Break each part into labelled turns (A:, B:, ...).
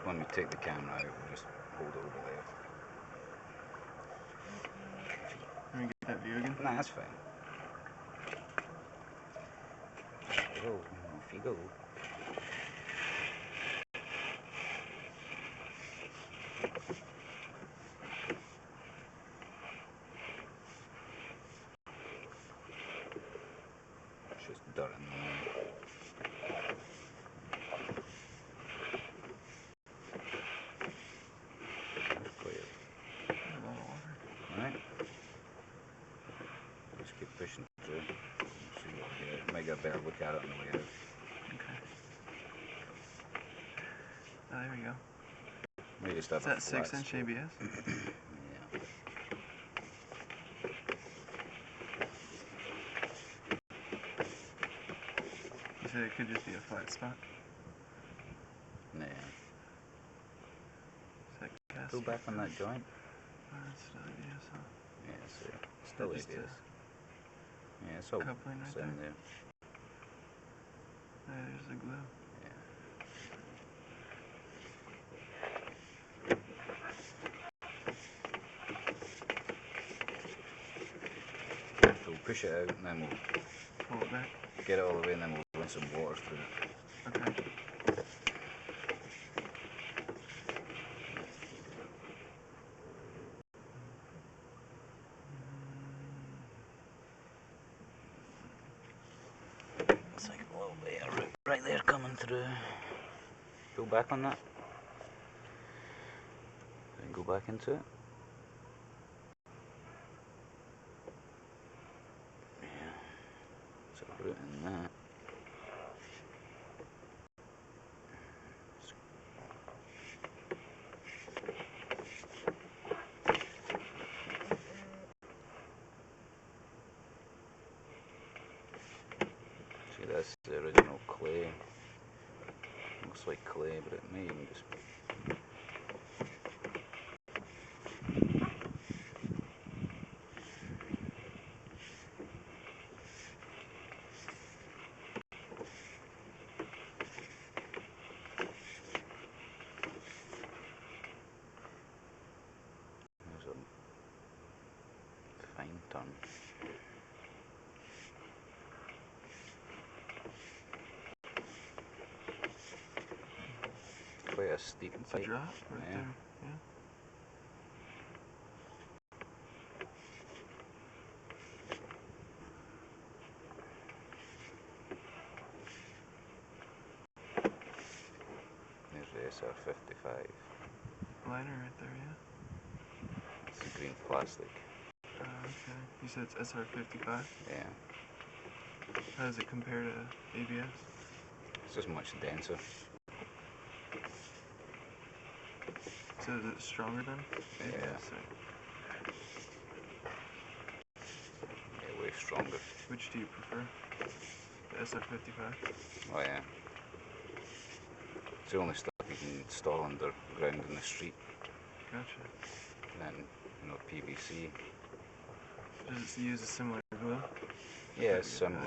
A: when we take the camera out, we'll just hold it over there.
B: Let me get that view again.
A: Nah, that's fine. Off you go. It's just dirt in the way. It's clear.
B: A lot of water.
A: Alright. Just keep pushing through. See what we get. Might get a better look at it on the way out.
B: Okay. Oh, there we go.
A: Maybe just have
B: Is that 6-inch ABS?
A: Yeah.
B: You said it could just be a flat spot?
A: Yeah.
B: Is that gas?
A: Go back on that joint.
B: Oh, that's still ABS, huh?
A: Yeah, still
B: just
A: ABS. Yeah, it's all
B: coupling right
A: in
B: there. Yeah, there's the glue.
A: So we'll push it out and then we'll
B: Pull it back.
A: get it all the way and then we'll run some water through it.
B: Okay.
A: It's like a little bit of root right there coming through. Go back on that. Then go back into it. Yeah. There's a root in that. See, that's the original clay. Looks like clay, but it may even just be. There's a fine turn. Quite a steep
B: It's a
A: pipe.
B: drop right
A: Yeah.
B: there. Yeah.
A: There's the SR55.
B: Liner right there, yeah.
A: It's the green plastic.
B: Okay. You said it's SR55?
A: Yeah.
B: How does it compare to ABS?
A: It's just much denser.
B: So is it stronger than ABS?
A: Yeah. Yeah, way stronger.
B: Which do you prefer? The SR55?
A: Oh yeah. It's the only stuff you can install underground in the street.
B: Gotcha.
A: And then, PVC.
B: Does it use a similar glue?
A: Yeah, it's similar.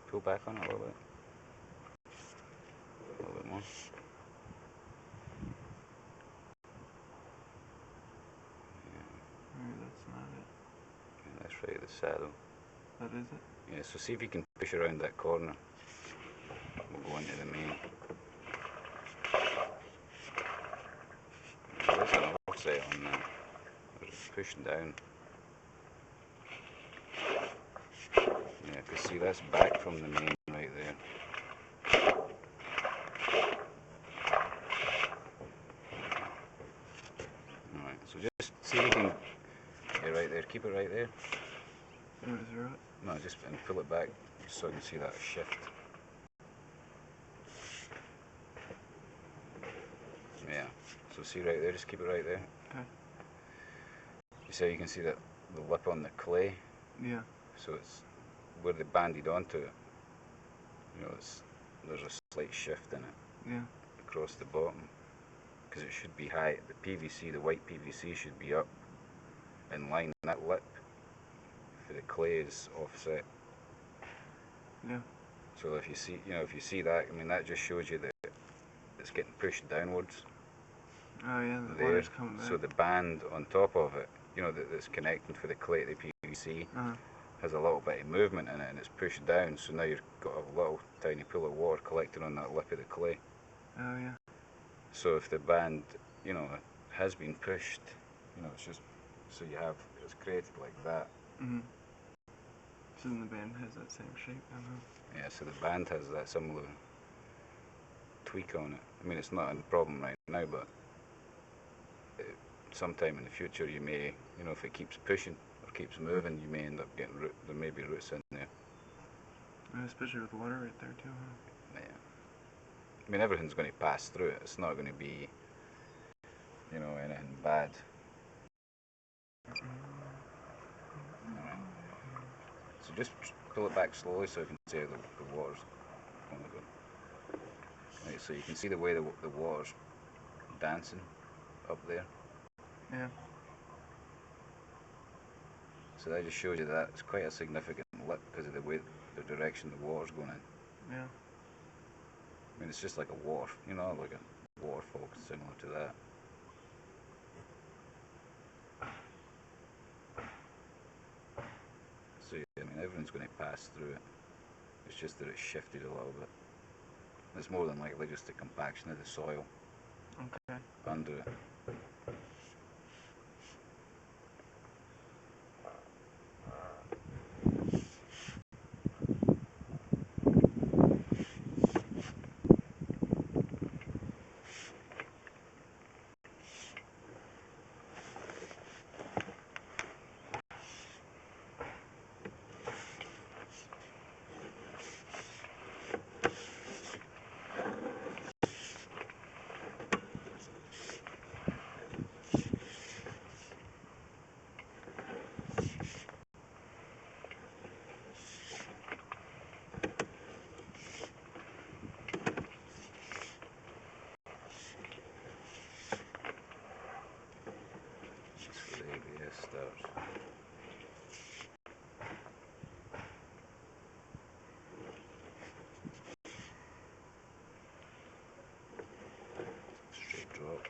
A: Pull back on it a little bit. A little bit more.
B: That's not it.
A: Yeah, that's right at the saddle.
B: That is it?
A: Yeah, so see if you can push around that corner. We'll go into the main. There's an offset on that. It's pushing down. Yeah, because see that's back from the main right there. Alright, so just see if you can get right there, keep it right there.
B: You want to zero it?
A: No, just and pull it back just so I can see that shift. Yeah, so see right there, just keep it right there.
B: Okay.
A: You see, you can see that the lip on the clay.
B: Yeah.
A: So it's where they banded onto it. There's a slight shift in it.
B: Yeah.
A: Across the bottom, because it should be high. The PVC, the white PVC, should be up in line. That lip for the clay is offset.
B: Yeah.
A: So if you see, if you see that, I mean, that just shows you that it's getting pushed downwards
B: Oh yeah, the
A: there.
B: water's coming back.
A: So the band on top of it, that's connecting for the clay to the PVC, has a little bit of movement in it, and it's pushed down. So now you've got a little tiny pool of water collecting on that lip of the clay.
B: Oh yeah.
A: So if the band, has been pushed, it's just so it's created like that.
B: So then the band has that same shape.
A: Yeah. So the band has that similar tweak on it. I mean, it's not a problem right now, but sometime in the future you may, if it keeps pushing or keeps moving, you may end up getting there may be roots in there.
B: And especially with water right there too,
A: Yeah. I mean, everything's going to pass through it. It's not going to be, anything bad. Alright. So just pull it back slowly so you can see how the water's going to go. Right, so you can see the way the water's dancing up there.
B: Yeah.
A: So that just shows you that it's quite a significant lip because of the direction the water's going in.
B: Yeah.
A: I mean, it's just like a wharf, like a waterfall similar to that. So, I mean, everything's going to pass through it. It's just that it's shifted a little bit. It's more than likely just the compaction of the soil under it. Stars. Straight drop.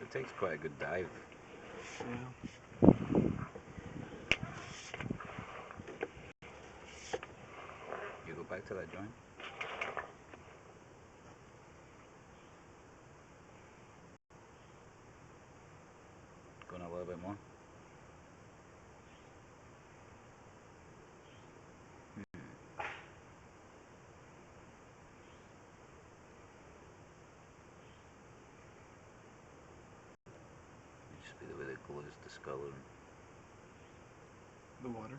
A: It takes quite a good dive.
B: Yeah.
A: You go back to that joint. Going a little bit more. Just be the way the glue is discoloring.
B: The water.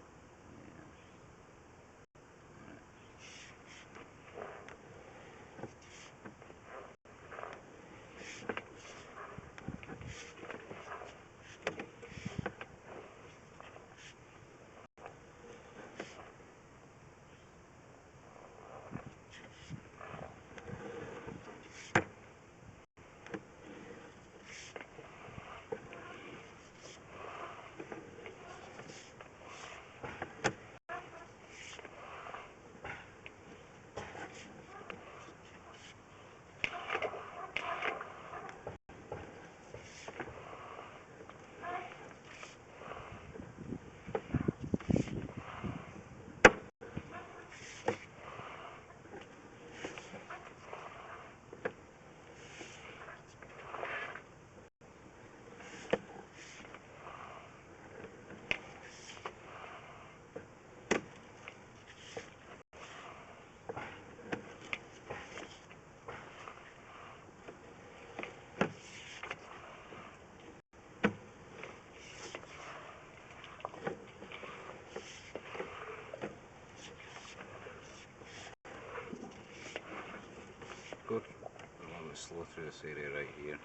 A: Go a little bit slow through this area right here.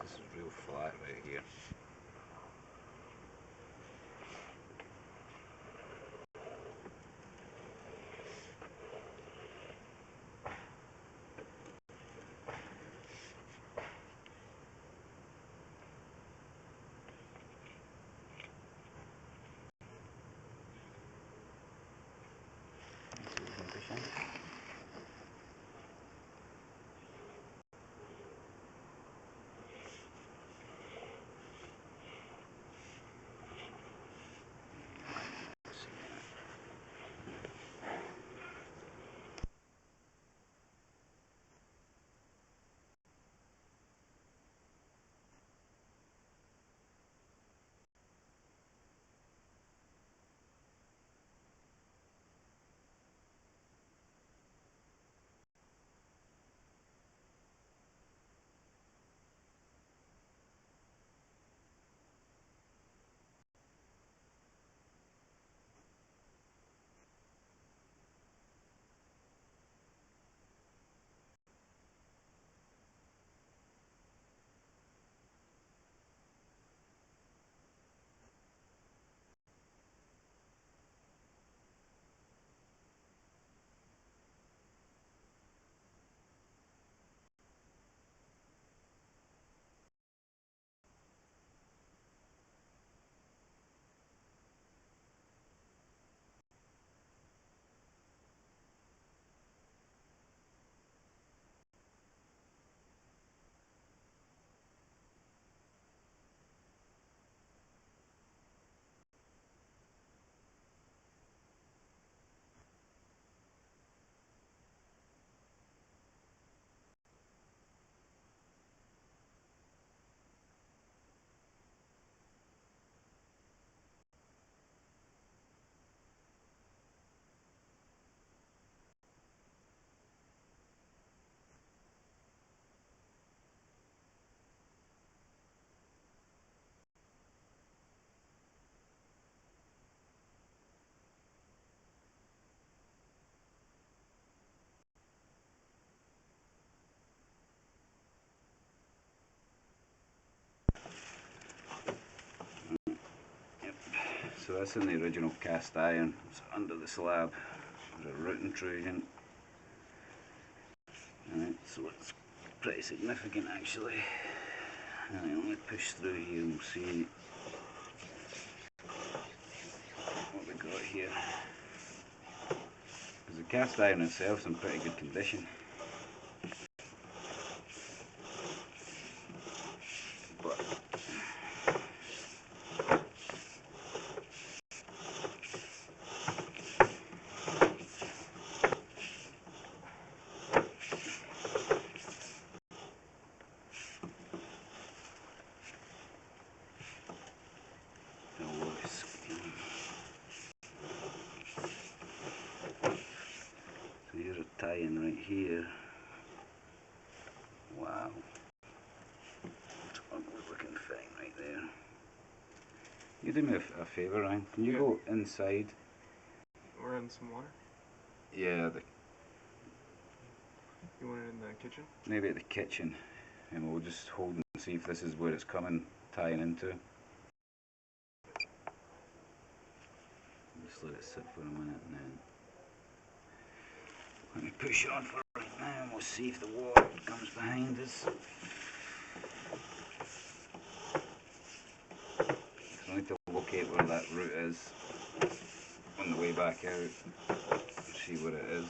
A: This is real flat right here. so that's in the original cast iron. It's under the slab. There's a root intrusion. Alright, so it's pretty significant actually. Alright, let me push through here and we'll see what we got here. Because the cast iron itself is in pretty good condition. But here's a tie-in right here. Wow. It's ugly looking thing right there. You do me a favour, Ryan. Can you go inside?
B: We're in some water.
A: Yeah,
B: You want it in the kitchen?
A: maybe at the kitchen. And we'll just hold and see if this is where it's coming, tying into. Just let it sit for a minute and then let me push on for right now and we'll see if the water comes behind us. So I need to locate where that root is on the way back out, see what it is.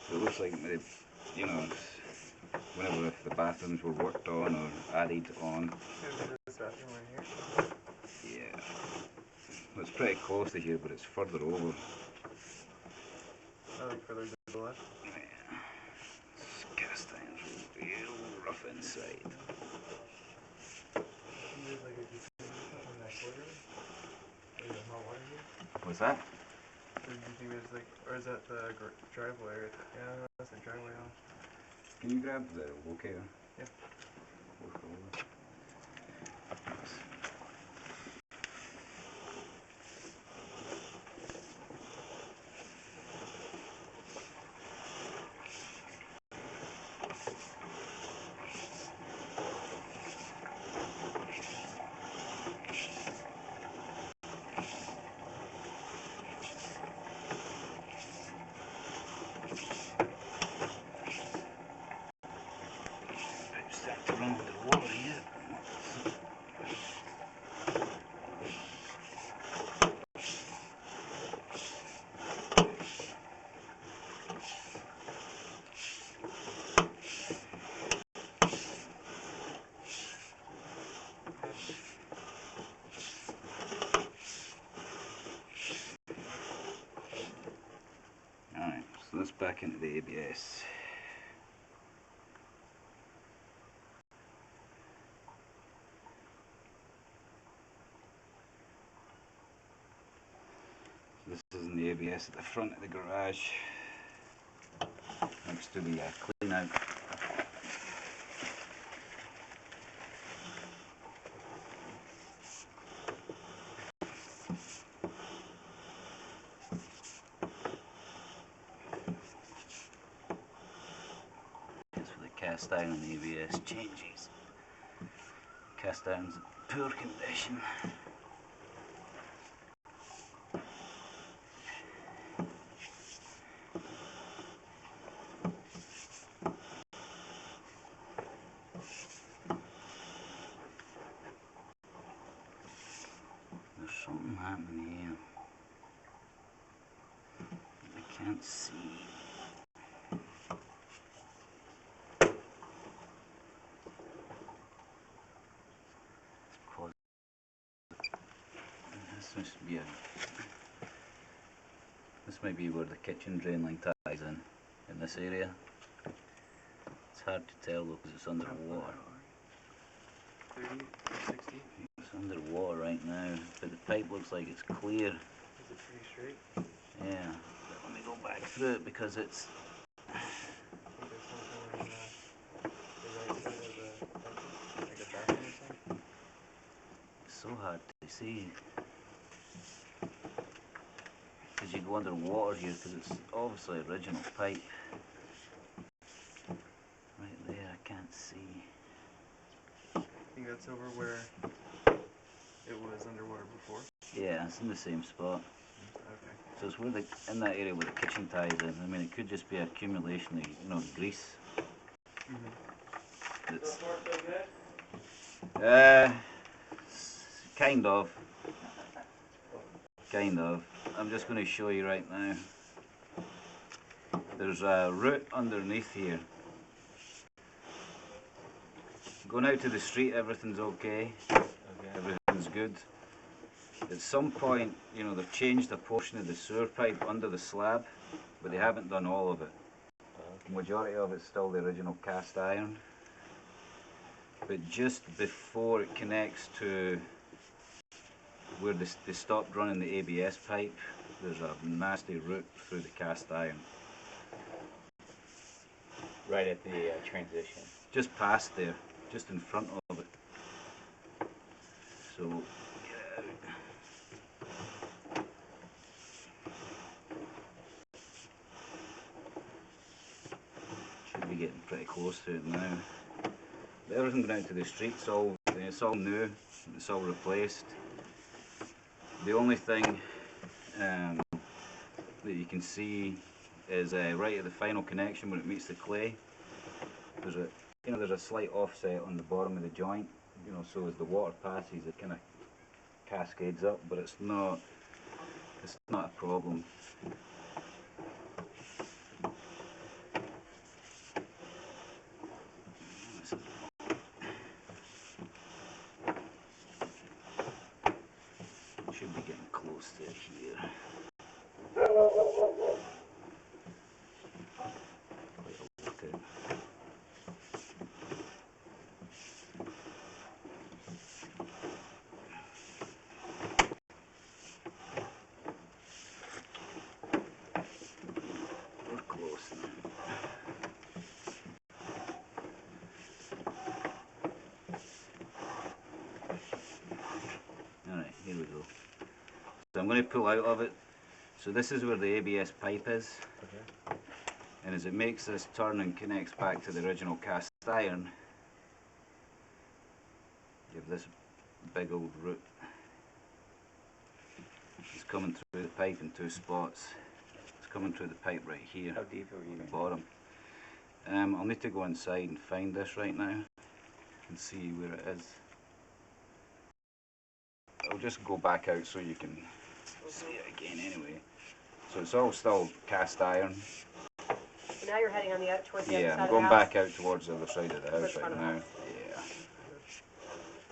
A: So it looks like maybe, you know, whenever the bathrooms were worked on or added on.
B: This bathroom right here?
A: Yeah. Well, it's pretty close to here, but it's further over.
B: I think further to the left.
A: Yeah. This cast iron's real rough inside. What's that?
B: Or do you think there's like, or is that the driveway? Yeah, that's the driveway on.
A: Can you grab the locator?
B: Yeah.
A: Start to run with the water here. Alright, so let's back into the ABS. This is in the ABS at the front of the garage. Next to the clean out. That's for the cast iron ABS changes. Cast iron's in poor condition. There's something happening here. I can't see. This might be where the kitchen drain line ties in this area. It's hard to tell though because it's under water.
B: 30 or 60?
A: It's under water right now, but the pipe looks like it's clear.
B: Is it pretty straight?
A: Yeah, but let me go back through it because it's...
B: I think there's something on the right side of the bathroom, like a bathroom or something.
A: It's so hard to see. Because you go underwater here because it's obviously original pipe. Right there, I can't see.
B: I think that's over where It was underwater before?
A: Yeah, it's in the same spot.
B: Okay.
A: So it's where in that area where the kitchen ties in. I mean, it could just be accumulation of, grease. That's, kind of. Kind of. I'm just going to show you right now. There's a root underneath here. Going out to the street, everything's okay. Everything's good. At some point, they've changed a portion of the sewer pipe under the slab, but they haven't done all of it. The majority of it's still the original cast iron. But just before it connects to where they stopped running the ABS pipe, there's a nasty root through the cast iron.
C: Right at the transition.
A: Just past there, just in front of it. So, should be getting pretty close to it now. But everything going out to the street, it's all new, it's all replaced. The only thing that you can see is right at the final connection when it meets the clay. There's a slight offset on the bottom of the joint. So as the water passes, it kind of cascades up, but it's not a problem. Should be getting close to here. Okay. We're close now. Alright, here we go. So I'm going to pull out of it. So this is where the ABS pipe is.
B: Okay.
A: And as it makes this turn and connects back to the original cast iron, you have this big old root. It's coming through the pipe in two spots. It's coming through the pipe right here.
C: How deep are you
A: at the bottom. I'll need to go inside and find this right now and see where it is. I'll just go back out so you can see it again anyway. So it's all still cast iron.
D: So now you're heading on towards the other side
A: Yeah, I'm
D: of the
A: going
D: house?
A: back out towards the other side of the house right now. Yeah.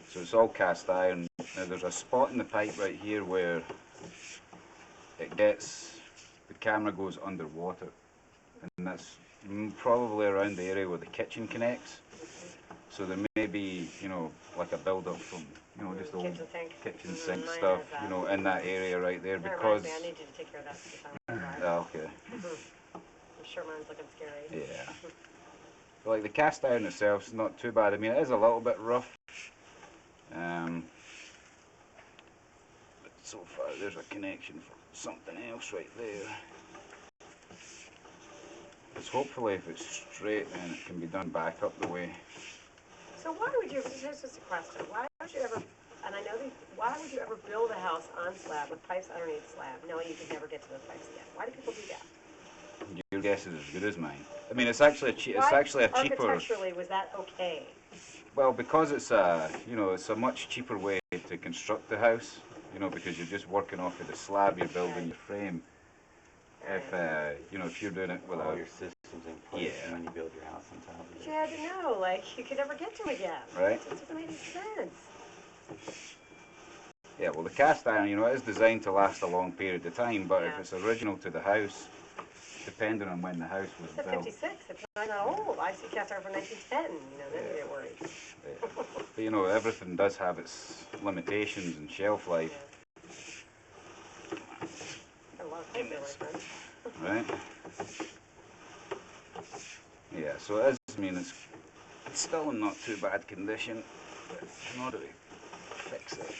A: So it's all cast iron. Now there's a spot in the pipe right here where the camera goes underwater. And that's probably around the area where the kitchen connects. So there may be, like a build-up from, just old kitchen sink stuff, in that area right there.
D: That
A: Because
D: reminds me, I need you to take care of that sometime.
A: oh, okay.
D: I'm sure mine's looking scary.
A: Yeah. But like the cast iron itself is not too bad. I mean, it is a little bit rough. But so far there's a connection for something else right there. It's hopefully if it's straight then it can be done back up the way.
D: So why would you, here's just a question, why would you ever, and I know why would you ever build a house on slab with pipes underneath slab, knowing you could never get to those pipes again? Why do people do that?
A: Your guess is as good as mine. I mean, it's actually a cheaper.
D: Architecturally, was that okay?
A: Well, because it's it's a much cheaper way to construct the house. Because you're just working off of the slab, you're building your frame. If if you're doing it with
C: all your systems in place,
A: yeah.
C: and then you build your house on top of it.
D: You had to know, like you could never get to it again.
A: Right.
D: It doesn't make any sense.
A: Yeah, well, the cast iron, it is designed to last a long period of time, but if
D: Yeah.
A: it's original to the house, depending on when the house was
D: It's a
A: built.
D: 56. It's not old. I see cast iron from 1910. Then you get worried.
A: Yeah. But everything does have its limitations and shelf life.
D: Got a lot of pipe there, my friend.
A: Right? Yeah, so it is, it's still in not too bad condition, but in order to fix it.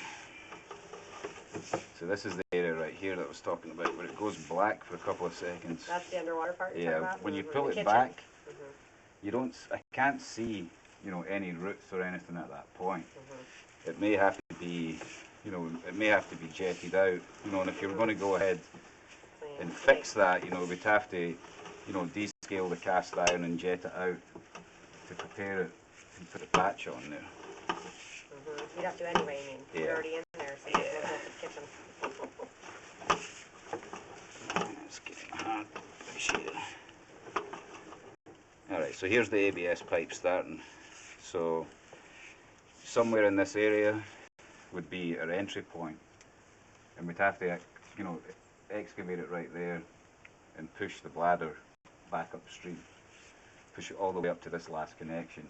A: So this is the area right here that I was talking about, where it goes black for a couple of seconds.
D: That's the underwater part you're
A: Yeah,
D: talking about?
A: when you
D: Mhm.
A: pull
D: The
A: it
D: kitchen.
A: back,
D: Mhm.
A: I can't see, any roots or anything at that point.
D: Mhm.
A: It may have to be you know, it may have to be jetted out, you know, and if you're going to go ahead
D: Clean.
A: and fix that, you know, we'd have to, you know, descale the cast iron and jet it out to prepare it and put a patch on there.
D: You'd have to anyway, I mean, you're
A: Yeah.
D: already in there, so you might as well go to the kitchen.
A: Let's get my hand appreciate it. Alright, so here's the ABS pipe starting. So somewhere in this area would be our entry point, and we'd have to, you know, excavate it right there and push the bladder back upstream, push it all the way up to this last connection,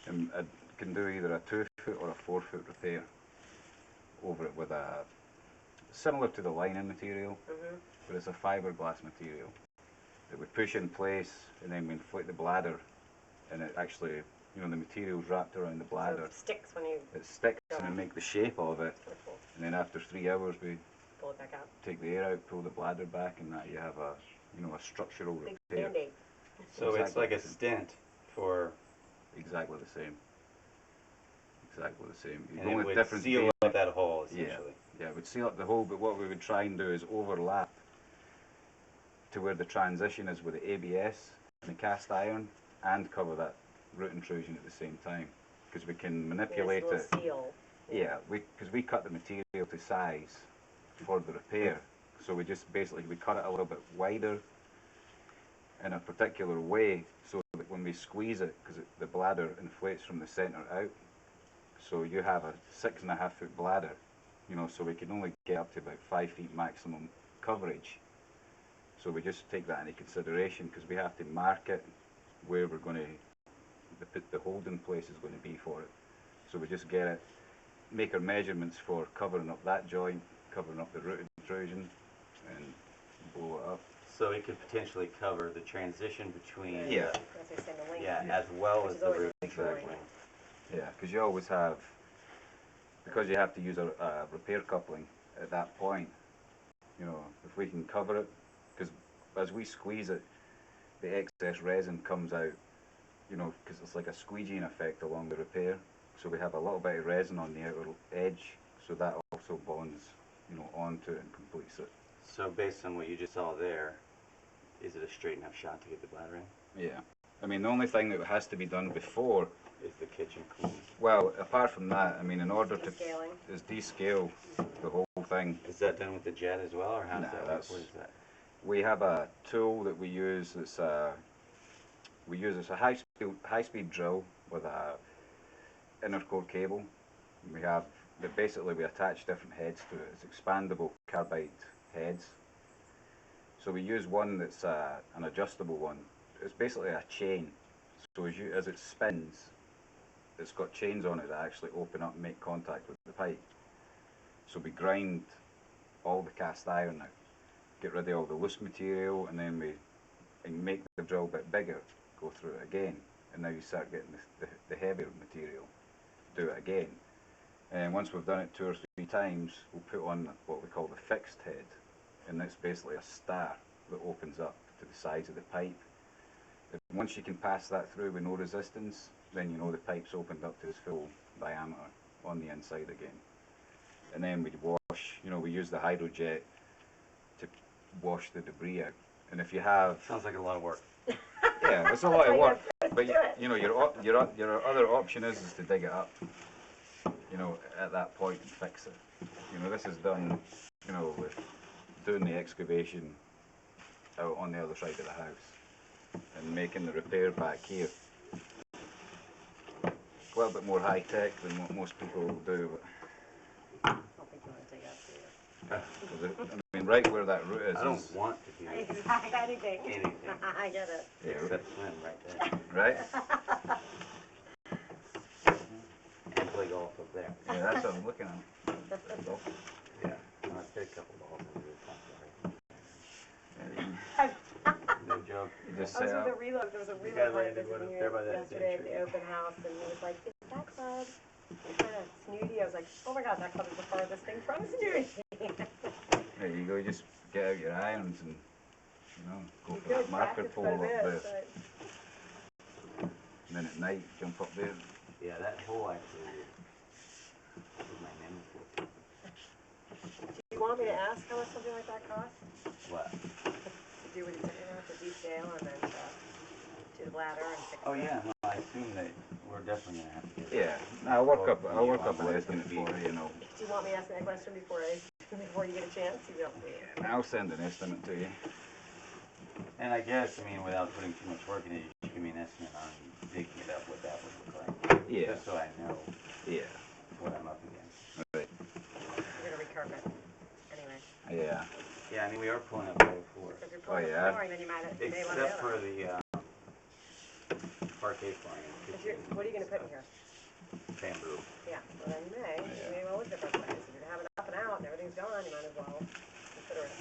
A: and I can do either a 2-foot or a 4-foot repair over it with a similar to the lining material, but it's a fiberglass material that we push in place, and then we inflate the bladder, and it actually, you know, the material's wrapped around the
D: So
A: bladder.
D: it sticks when you
A: It sticks and we make the shape of it,
D: pull
A: and then after 3 hours we
D: it back out.
A: take the air out, pull the bladder back, and that you have a, you know, a structural
D: Big
A: repair.
D: Band-Aid.
C: So it's
A: Exactly
C: like a
A: the same.
C: stent for,
A: Exactly the same. Exactly the same. The
C: and it
A: only
C: would
A: difference
C: seal
A: being,
C: up that hole
A: Yeah.
C: essentially.
A: yeah, it would seal up the hole, but what we would try and do is overlap to where the transition is with the ABS and the cast iron, and cover that root intrusion at the same time, because we can manipulate
D: This
A: it.
D: little seal.
A: Yeah, because we cut the material to size for the repair, so we just basically we cut it a little bit wider in a particular way, so that when we squeeze it, because the bladder inflates from the center out, so you have a 6.5-foot bladder, you know, so we can only get up to about 5 feet maximum coverage. So we just take that into consideration, because we have to mark it where we're going to, the holding place is going to be for it. So we just get it, make our measurements for covering up that joint, covering up the root intrusion, and blow it up.
C: So it could potentially cover the transition between,
A: Yeah.
D: As I said, the link.
C: yeah, as well
D: Which
C: as
D: is
C: the
D: always
C: root
D: a big worry.
C: intrusion.
A: Yeah, because you always have, because you have to use a repair coupling at that point, you know, if we can cover it, because as we squeeze it, the excess resin comes out, you know, because it's like a squeegeeing effect along the repair. So we have a little bit of resin on the outer edge, so that also bonds, you know, onto it and completes it.
C: So based on what you just saw there, is it a straight enough shot to get the bladder in?
A: Yeah. I mean, the only thing that has to be done before,
C: Is the kitchen clean?
A: well, apart from that, I mean, in order to,
D: Scaling.
A: is descale the whole thing.
C: Is that done with the jet as well, or how does
A: No,
C: that work?
A: that's-
C: What is that?
A: We have a tool that we use that's it's a high-speed drill with a inner core cable. We have that basically we attach different heads to it. It's expandable carbide heads. So we use one that's an adjustable one. It's basically a chain. So as it spins, it's got chains on it that actually open up and make contact with the pipe. So we grind all the cast iron out, get rid of all the loose material, and then we make the drill bit bigger, go through it again, and now you start getting the heavier material, do it again. And once we've done it 2 or 3 times, we'll put on what we call the fixed head, and that's basically a star that opens up to the sides of the pipe. And once you can pass that through with no resistance, then you know the pipe's opened up to its full diameter on the inside again. And then we'd wash, you know, we use the hydrojet to wash the debris out. And if you have,
C: Sounds like a lot of work.
A: yeah, it's a lot of work, but
D: do it.
A: you know, your other option is to dig it up, you know, at that point and fix it. You know, this is done, you know, with doing the excavation out on the other side of the house and making the repair back here. A little bit more high tech than what most people will do,
D: I don't think you want to take out
A: but I mean, right where that root is,
C: I don't want to do
D: Exactly, anything.
C: anything
D: I get it.
A: yeah,
C: except swim right there
A: right?
C: and play golf up there.
A: Yeah, that's what I'm looking at. There you go.
C: Yeah, I hit a couple balls over the top
A: Yeah,
C: there. No joke.
A: you just
D: I was
A: set
D: with
A: up.
D: a reload, there was a
C: guys
D: reload
C: ready
D: party
C: to go up
D: visiting
C: there
D: you
C: by that
D: yesterday at
C: tree?
D: the open house, and he was like, is that club kind of snooty? I was like, oh my god, that club is the farthest thing from snooty.
A: There you go, you just get out your irons and, you know, go
D: You
A: for that
D: could
A: marker
D: practice
A: pole
D: quite a
A: up
D: bit,
A: there.
D: but
A: And then at night, jump up there.
C: Yeah, that hole actually is my nemesis.
D: want me to ask how much something like that costs?
C: What?
D: To do what you said, the detail and then to do the bladder and fix
C: Oh
D: it?
C: yeah, no, I assume that we're definitely gonna have to get.
A: Yeah, I'll work up an estimate for you, you know.
D: Do you want me to ask that question before you get a chance? You don't.
A: I'll send an estimate to you.
C: And I guess, I mean, without putting too much work in it, you give me an estimate on digging it up, what that would look like.
A: Yeah.
C: Just so I know
A: Yeah.
C: what I'm up against.
A: Right.
D: You're gonna recarpet anyway.
A: Yeah.
C: Yeah, I mean, we are pulling up all four.
D: If you're pulling
A: yeah.
D: the flooring, then you may want to.
C: Except for the parquet flooring.
D: What are you gonna put in here?
C: Bamboo.
D: Yeah, well then you may well look different ways. If you're having up and out and everything's gone, you might as well consider it.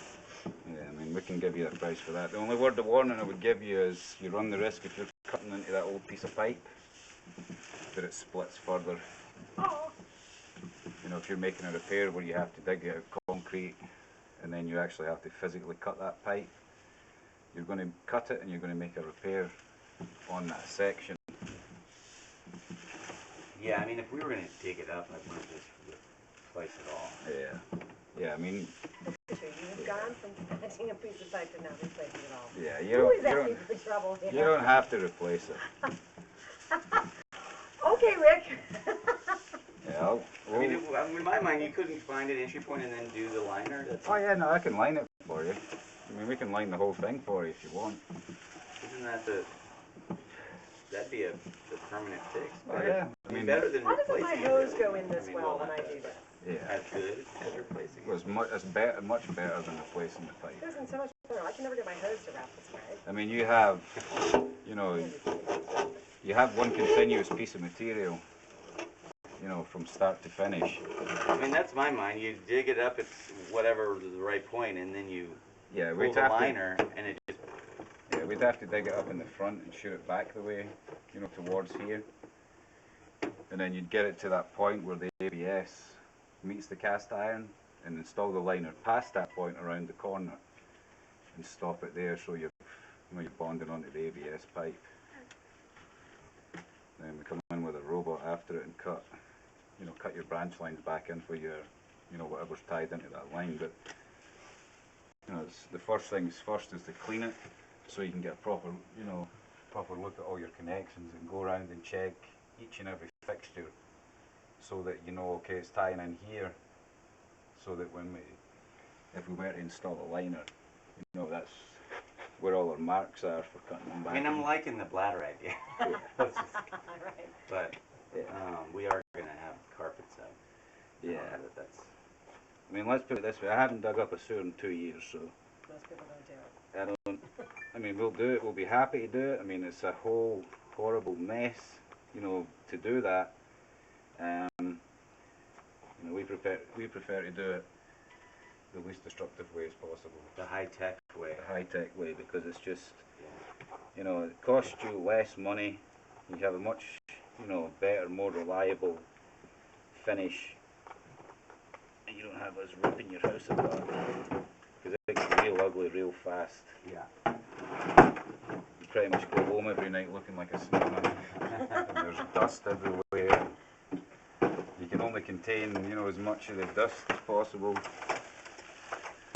A: Yeah, I mean, we can give you the price for that. The only word of warning I would give you is you run the risk if you're cutting into that old piece of pipe that it splits further.
D: Oh.
A: You know, if you're making a repair where you have to dig out concrete and then you actually have to physically cut that pipe, you're going to cut it and you're going to make a repair on that section.
C: Yeah, I mean, if we were going to dig it up, I wouldn't just replace it all.
A: Yeah. Yeah, I mean,
D: You've gone from cutting a piece of pipe to now replacing it all.
A: yeah,
D: Who is asking for trouble here?
A: you don't have to replace it.
D: Okay, Rick.
A: Yeah,
C: I mean, in my mind, you couldn't find an entry point and then do the liner. That's,
A: oh yeah, no, I can line it for you. I mean, we can line the whole thing for you if you want.
C: isn't that that'd be the permanent fix?
A: Oh,
C: Better,
A: yeah.
C: I mean, better than
D: Why doesn't
C: replacing
D: my
C: it,
D: hose
C: really.
D: go in this
C: I mean,
D: well when
C: not
D: I do this?
A: Yeah.
C: as good as replacing
A: It was much better than replacing the pipe.
D: It goes in so much better. I can never get my hose to wrap this way.
A: I mean, you have, you know, you have one continuous piece of material, you know, from start to finish.
C: I mean, that's my mind. You dig it up at whatever the right point, and then you
A: Yeah,
C: pull
A: we'd
C: the
A: have
C: liner, and it just.
A: yeah, we'd have to dig it up in the front and shoot it back the way, you know, towards here. And then you'd get it to that point where the ABS meets the cast iron and install the liner past that point around the corner and stop it there so you're bonding onto the ABS pipe. Then we come in with a robot after it and cut your branch lines back in for your, whatever's tied into that line. But it's the first things first is to clean it so you can get a proper look at all your connections and go around and check each and every fixture so that you know, okay, it's tying in here, so that if we were to install a liner, that's where all our marks are for cutting them back.
C: I mean, I'm liking the bladder idea. Let's just,
D: Right.
C: but we are going to have carpets out.
A: Yeah.
C: That's.
A: I mean, let's put it this way. I haven't dug up a sewer in 2 years, so
D: Most people don't do it.
A: I mean, we'll do it. We'll be happy to do it. I mean, it's a whole horrible mess, to do that. We prefer to do it the least destructive way as possible.
C: The high-tech way.
A: The high-tech way, because it's just, it costs you less money. You have a much, better, more reliable finish. And you don't have us ripping your house apart. Because it gets real ugly real fast.
C: Yeah.
A: You pretty much go home every night looking like a snowman. And there's dust everywhere. You can only contain, as much of the dust as possible